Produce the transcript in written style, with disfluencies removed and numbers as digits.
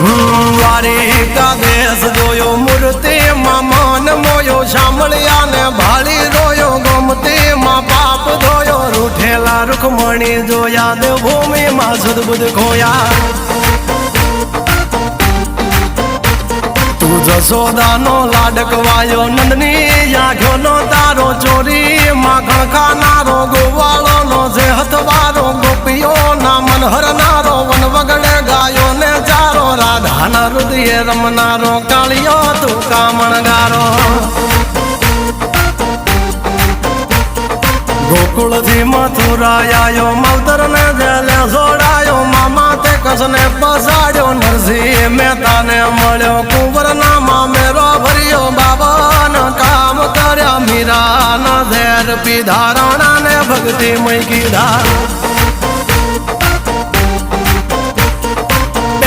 દ્વારિકા દેશ જોયો મૂર્તિમાં મન મોયો સાંભળ્યા ને ભાળી રોયો ગમતીમાં પાપ ધોયો રૂઠેલા રૂખમણી જોયા દેવભૂમિમાં સદબુદ્ધ ખોયા તું જશોદાનો લાડકવાયો નંદની આંખોનો તારો ચોરી માખણ ખાનારો ગોવાળોનો જે હથવારો ગોપીઓના મન હરનારો વન વગડે ગાયો ને ચારો રાધાના હૃદયે રમનારો કાળિયો તું કામણગારો ગોકુળથી મથુરા આયો માવતર ને જેલે જોડાયો મામા તે કસને પસાડ્યો નરસિંહ મહેતાને મળ્યો કુંવરના મામેરો ભર્યો બાબાના કામ કર્યા મીરાના ઝેર પીધા રાણાને ભક્તિ મય કીધા